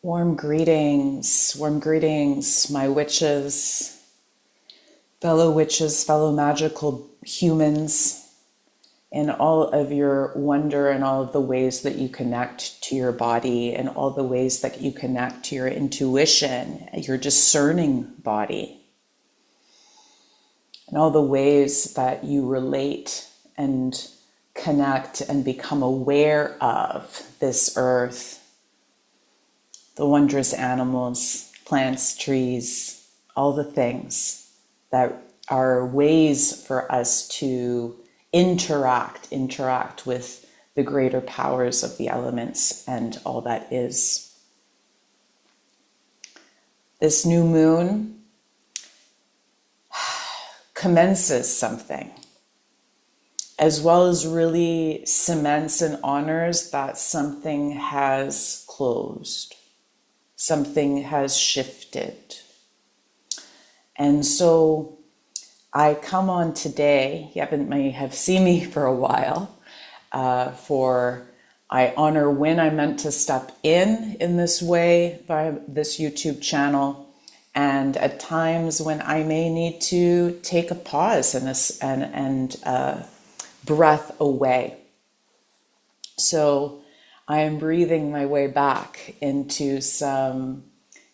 Warm greetings, my witches, fellow magical humans, in all of your wonder and all of the ways that you connect to your body and all the ways that you connect to your intuition, your discerning body, and all the ways that you relate and connect and become aware of this earth, the wondrous animals, plants, trees, all the things that are ways for us to interact with the greater powers of the elements and all that is. This new moon commences something, as well as really cements and honors that something has closed. Something has shifted. And so I come on today, may have seen me for a while, I honor when I meant to step in this way by this YouTube channel, and at times when I may need to take a pause and breath away. So I am breathing my way back into some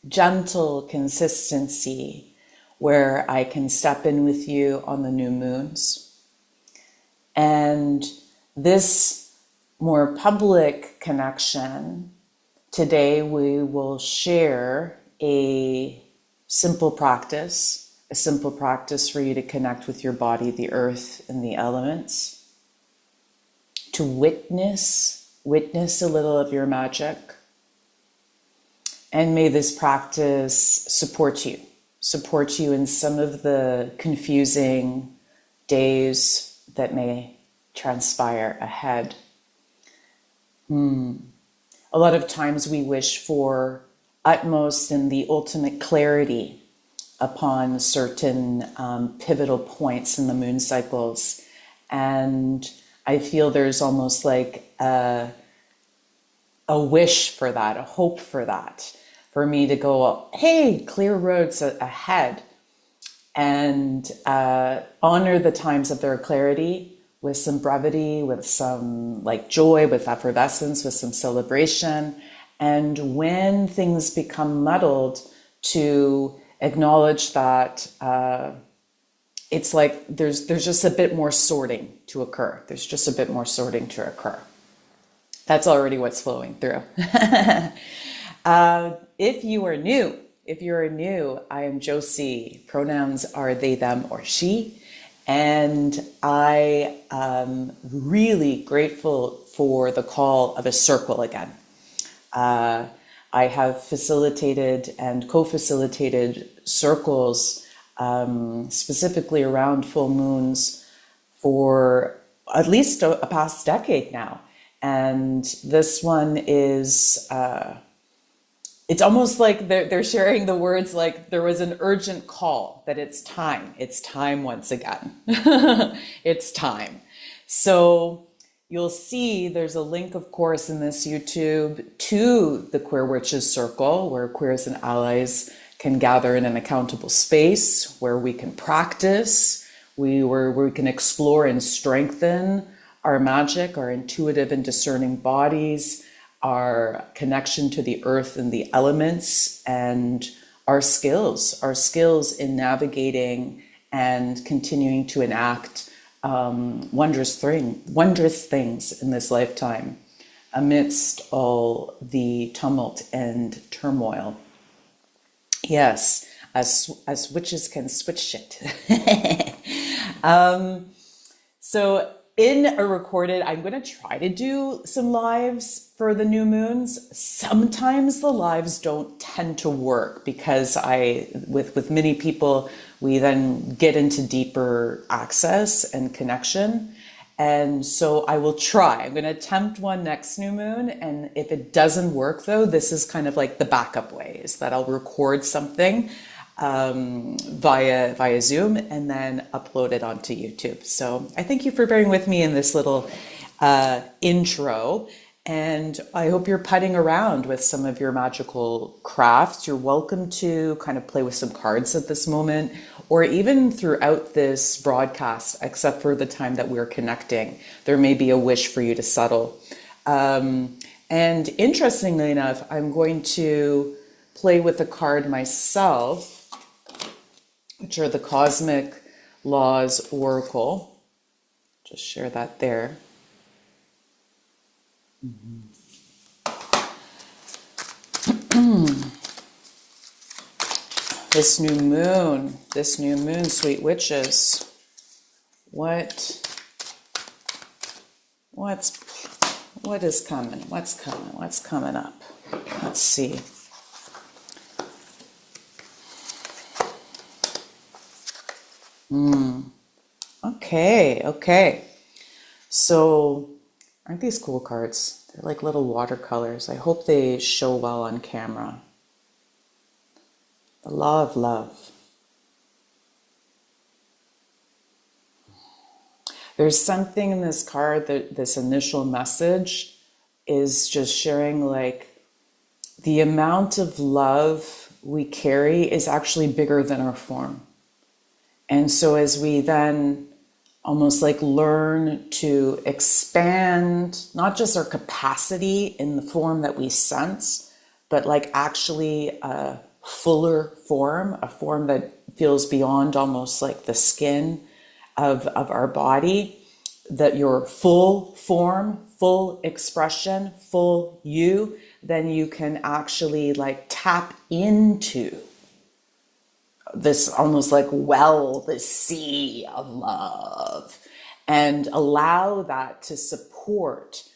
gentle consistency where I can step in with you on the new moons. And this more public connection, today we will share a simple practice for you to connect with your body, the earth, and the elements, to witness a little of your magic. And may this practice support you in some of the confusing days that may transpire ahead. A lot of times we wish for utmost and the ultimate clarity upon certain pivotal points in the moon cycles. And I feel there's almost like a wish for that, a hope for that, for me to go, hey, clear roads ahead, and honor the times of their clarity with some brevity, with some joy, with effervescence, with some celebration. And when things become muddled, to acknowledge that it's like there's just a bit more sorting to occur. There's just a bit more sorting to occur. That's already what's flowing through. If you are new, I am Josi. Pronouns are they, them, or she. And I am really grateful for the call of a circle again. I have facilitated and co-facilitated circles specifically around full moons for at least a past decade now. And this one is, it's almost like they're sharing the words like there was an urgent call that it's time once again. It's time. So you'll see there's a link, of course, in this YouTube to the Queer Witches Circle, where queers and allies can gather in an accountable space where we can practice, where we can explore and strengthen our magic, our intuitive and discerning bodies, our connection to the earth and the elements, and our skills in navigating and continuing to enact wondrous things in this lifetime amidst all the tumult and turmoil. Yes, as witches can switch shit. So in a recorded, I'm going to try to do some lives for the new moons. Sometimes the lives don't tend to work because with many people, we then get into deeper access and connection. And so I will try. I'm going to attempt one next new moon. And if it doesn't work, though, this is kind of like the backup way, is that I'll record something via Zoom and then upload it onto YouTube. So I thank you for bearing with me in this little intro. And I hope you're putting around with some of your magical crafts. You're welcome to kind of play with some cards at this moment, or even throughout this broadcast, except for the time that we're connecting. There may be a wish for you to settle. And interestingly enough, I'm going to play with a card myself, which are the Cosmic Laws Oracle. Just share that there. This new moon, sweet witches. What is coming? What's coming up? Let's see. Okay. So, aren't these cool cards? They're like little watercolors. I hope they show well on camera. The Law of Love. There's something in this card that this initial message is just sharing, like, the amount of love we carry is actually bigger than our form. And so as we then almost like learn to expand, not just our capacity in the form that we sense, but like actually a fuller form, a form that feels beyond almost like the skin of our body, that your full form, full expression, full you, then you can actually like tap into this almost like this sea of love, and allow that to support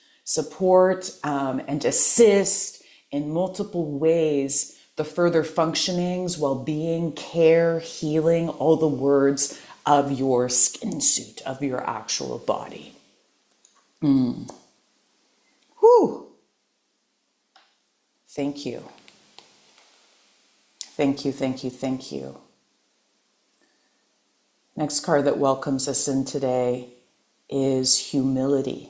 and assist in multiple ways the further functionings, well-being, care, healing, all the words of your skin suit, of your actual body. Whew. Thank you. Thank you. Next card that welcomes us in today is humility.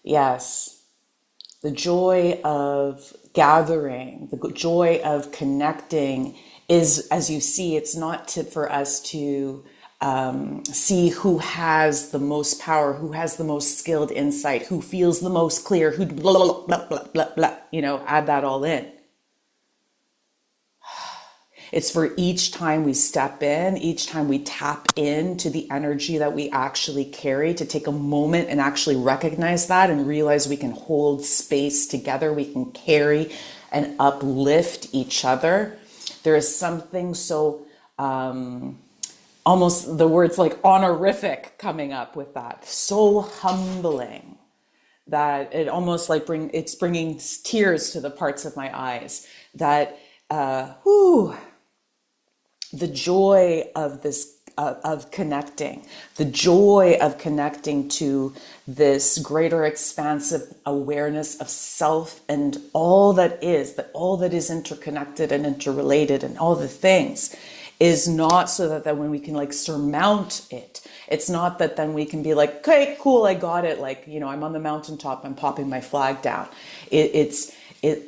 Yes, the joy of gathering, the joy of connecting is, as you see, it's not for us to see who has the most power, who has the most skilled insight, who feels the most clear, who blah, blah, blah, blah, blah, blah, add that all in. It's for each time we step in, each time we tap into the energy that we actually carry, to take a moment and actually recognize that and realize we can hold space together, we can carry and uplift each other. There is something so almost the words like honorific coming up with that, so humbling that it almost like it's bringing tears to the parts of my eyes, that the joy of this, of connecting, the joy of connecting to this greater expansive awareness of self and all that is interconnected and interrelated and all the things, is not so that when we can like surmount it. It's not that then we can be like, okay, cool, I got it. Like, I'm on the mountaintop, I'm popping my flag down.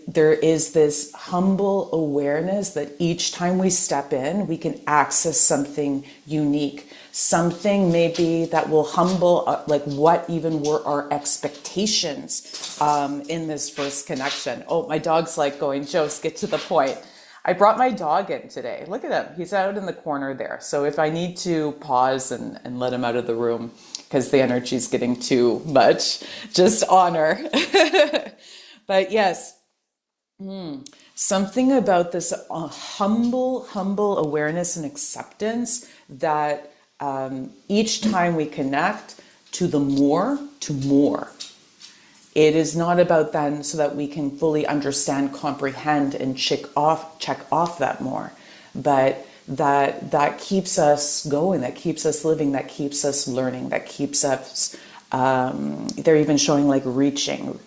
There is this humble awareness that each time we step in, we can access something unique, something maybe that will humble, like what even were our expectations in this first connection. Oh, my dog's like going, Josi, get to the point. I brought my dog in today. Look at him. He's out in the corner there. So if I need to pause and let him out of the room because the energy is getting too much, just honor. But yes, something about this humble awareness and acceptance that each time we connect to more, it is not about then so that we can fully understand, comprehend, and check off that more, but that keeps us going, that keeps us living, that keeps us learning, that keeps us they're even showing like reaching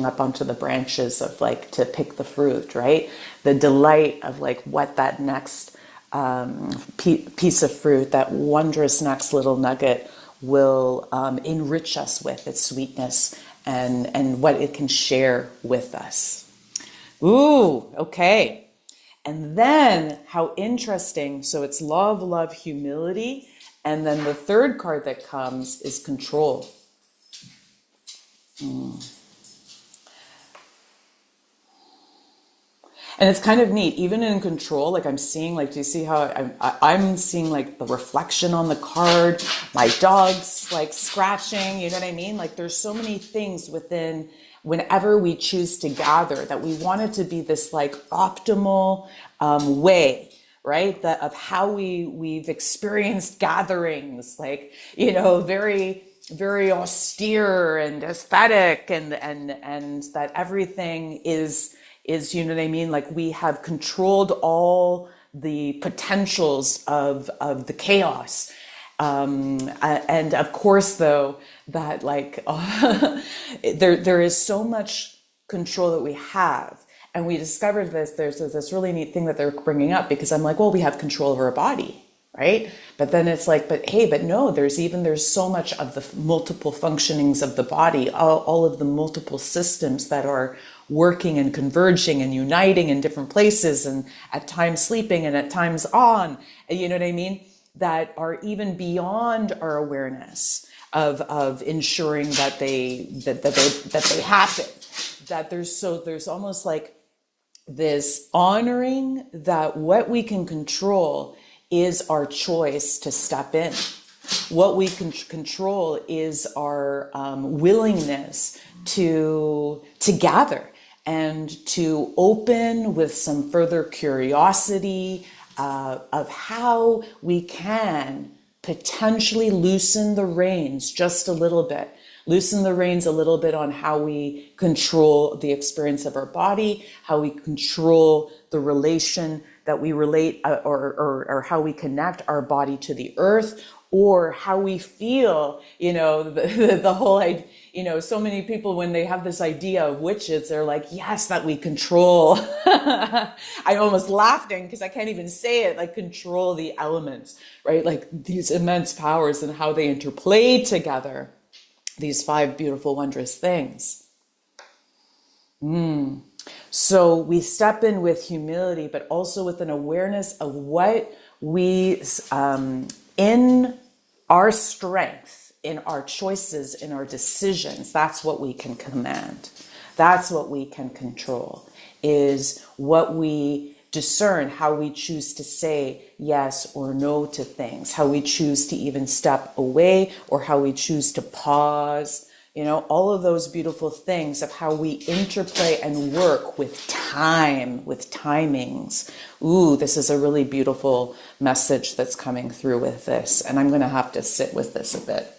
up onto the branches of like to pick the fruit, right? The delight of like what that next piece of fruit, that wondrous next little nugget, will enrich us with, its sweetness and what it can share with us. Ooh, okay. And then how interesting. So it's love, love, humility. And then the third card that comes is control. And it's kind of neat, even in control, like I'm seeing, like, do you see how I'm seeing like the reflection on the card, my dog's like scratching, you know what I mean? Like there's so many things within, whenever we choose to gather, that we want it to be this like optimal way, right? That of how we've experienced gatherings, like, you know, very, very austere and aesthetic, and that everything is, you know what I mean? Like we have controlled all the potentials of the chaos. And of course, though, that like there is so much control that we have. And we discovered this, there's this really neat thing that they're bringing up, because I'm like, well, we have control over our body, right? But then it's like, but hey, but no, there's so much of the multiple functionings of the body, all of the multiple systems that are working and converging and uniting in different places, and at times sleeping and at times on, you know what I mean? That are even beyond our awareness of ensuring that they happen. That there's almost like this honoring that what we can control is our choice to step in. What we can control is our willingness to gather and to open with some further curiosity of how we can potentially loosen the reins just a little bit. Loosen the reins a little bit on how we control the experience of our body, how we control the relation that we relate, or how we connect our body to the earth, or how we feel, you know, the whole idea. You know, so many people, when they have this idea of witches, they're like, yes, that we control. I'm almost laughing because I can't even say it, like control the elements, right? Like these immense powers and how they interplay together, these 5 beautiful, wondrous things. So we step in with humility, but also with an awareness of what we, in our strength, in our choices, in our decisions, that's what we can command. That's what we can control, is what we discern, how we choose to say yes or no to things, how we choose to even step away, or how we choose to pause, you know, all of those beautiful things of how we interplay and work with time, with timings. Ooh, this is a really beautiful message that's coming through with this. And I'm going to have to sit with this a bit.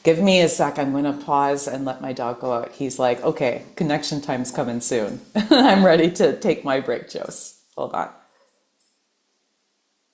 Give me a sec. I'm going to pause and let my dog go out. He's like, okay, connection time's coming soon. I'm ready to take my break, Jos. Hold on.